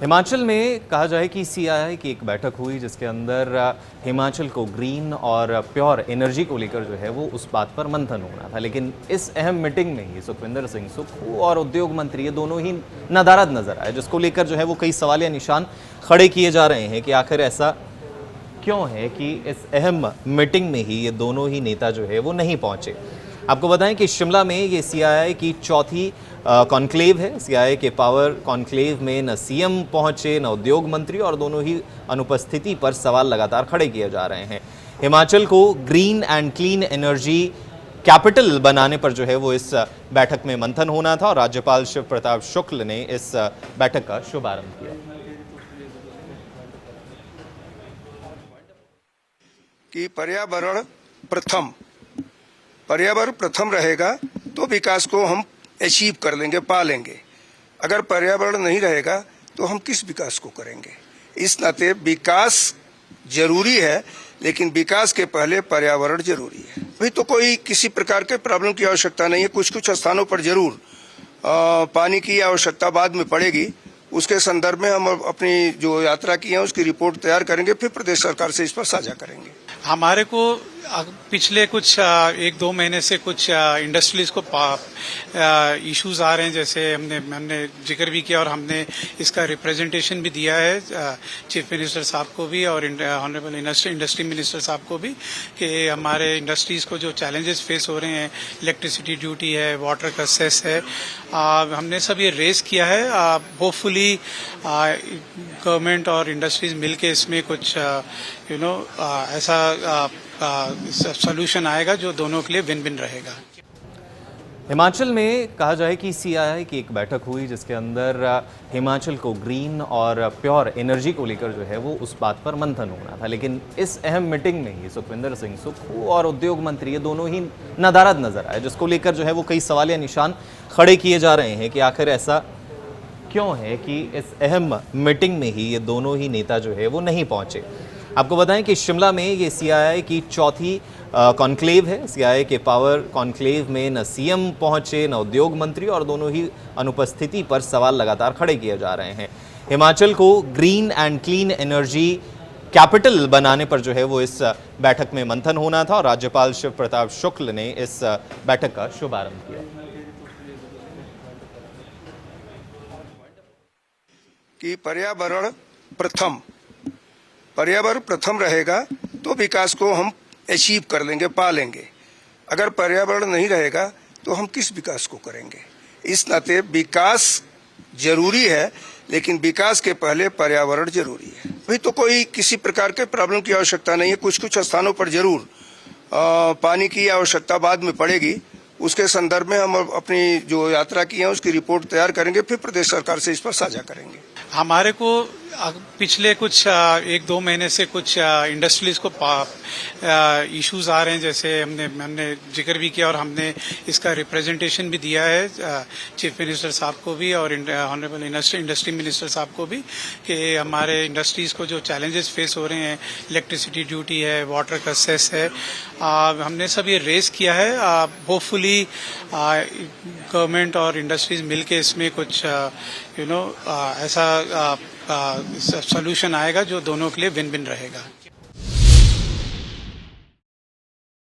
हिमाचल में कहा जाए कि सीआईआई की एक बैठक हुई जिसके अंदर हिमाचल को ग्रीन और प्योर एनर्जी को लेकर जो है वो उस बात पर मंथन होना था। लेकिन इस अहम मीटिंग में ही सुखविंदर सिंह सुक्खू और उद्योग मंत्री ये दोनों ही नदारद नजर आए, जिसको लेकर जो है वो कई सवालिया निशान खड़े किए जा रहे हैं कि आखिर ऐसा क्यों है कि इस अहम मीटिंग में ही ये दोनों ही नेता जो है वो नहीं पहुंचे। आपको बताएं कि शिमला में ये सीआईआई की चौथी कॉन्क्लेव है। सीआईआई के पावर कॉन्क्लेव में न सीएम पहुंचे न उद्योग मंत्री, और दोनों ही अनुपस्थिति पर सवाल लगातार खड़े किए जा रहे हैं। हिमाचल को green and clean energy capital बनाने पर जो है वो इस बैठक में मंथन होना था और राज्यपाल शिव प्रताप शुक्ल ने इस बैठक का शुभारंभ किया। कि पर्यावरण प्रथम रहेगा तो विकास को हम अचीव कर लेंगे, पा लेंगे। अगर पर्यावरण नहीं रहेगा तो हम किस विकास को करेंगे। इस नाते विकास जरूरी है, लेकिन विकास के पहले पर्यावरण जरूरी है। अभी तो कोई किसी प्रकार के प्रॉब्लम की आवश्यकता नहीं है। कुछ स्थानों पर जरूर पानी की आवश्यकता बाद में पड़ेगी। उसके संदर्भ में हम अपनी जो यात्रा की है उसकी रिपोर्ट तैयार करेंगे, फिर प्रदेश सरकार से इस पर साझा करेंगे। हमारे को पिछले कुछ 1-2 महीने से कुछ इंडस्ट्रीज को इश्यूज आ रहे हैं, जैसे हमने जिक्र भी किया और हमने इसका रिप्रेजेंटेशन भी दिया है चीफ मिनिस्टर साहब को भी और ऑनरेबल इंडस्ट्री मिनिस्टर साहब को भी, कि हमारे इंडस्ट्रीज को जो चैलेंजेस फेस हो रहे हैं, इलेक्ट्रिसिटी ड्यूटी है, वाटर का सेस है, हमने सब ये रेज किया है। होपफुली गवर्नमेंट और इंडस्ट्रीज मिलके इसमें कुछ ऐसा सॉल्यूशन आएगा जो दोनों के लिए विन विन रहेगा। हिमाचल में कहा जाए कि सीआईआई की एक बैठक हुई जिसके अंदर हिमाचल को ग्रीन और प्योर एनर्जी को लेकर जो है वो उस बात पर मंथन होना था। लेकिन इस अहम मीटिंग में ही सुखविंदर सिंह सुक्खू और उद्योग मंत्री ये दोनों ही नदारद नजर आए, जिसको लेकर जो है वो कई सवालिया निशान खड़े किए जा रहे हैं कि आखिर ऐसा क्यों है कि इस अहम मीटिंग में ही ये दोनों ही नेता जो है वो नहीं पहुंचे। आपको बताएं कि शिमला में ये सीआईआई की चौथी कॉन्क्लेव है। सीआईआई के पावर कॉन्क्लेव में न सीएम पहुंचे न उद्योग मंत्री, और दोनों ही अनुपस्थिति पर सवाल लगातार खड़े किए जा रहे हैं। हिमाचल को green and clean energy capital बनाने पर जो है वो इस बैठक में मंथन होना था और राज्यपाल शिव प्रताप शुक्ल ने इस बैठक का शुभारंभ किया। कि पर्यावरण प्रथम रहेगा तो विकास को हम अचीव कर लेंगे, पा लेंगे। अगर पर्यावरण नहीं रहेगा तो हम किस विकास को करेंगे। इस नाते विकास जरूरी है, लेकिन विकास के पहले पर्यावरण जरूरी है। अभी तो कोई किसी प्रकार के प्रॉब्लम की आवश्यकता नहीं है। कुछ स्थानों पर जरूर पानी की आवश्यकता बाद में पड़ेगी। उसके संदर्भ में हम अपनी जो यात्रा की है उसकी रिपोर्ट तैयार करेंगे, फिर प्रदेश सरकार से इस पर साझा करेंगे। हमारे को पिछले कुछ 1-2 महीने से कुछ इंडस्ट्रीज को इश्यूज आ रहे हैं, जैसे हमने जिक्र भी किया और हमने इसका रिप्रेजेंटेशन भी दिया है चीफ मिनिस्टर साहब को भी और ऑनरेबल इंडस्ट्री मिनिस्टर साहब को भी, कि हमारे इंडस्ट्रीज को जो चैलेंजेस फेस हो रहे हैं, इलेक्ट्रिसिटी ड्यूटी है, वाटर का सेस है, हमने सब ये रेज किया है। होपफुली गवर्नमेंट और इंडस्ट्रीज मिलके इसमें कुछ ऐसा सॉल्यूशन आएगा जो दोनों के लिए विन विन रहेगा।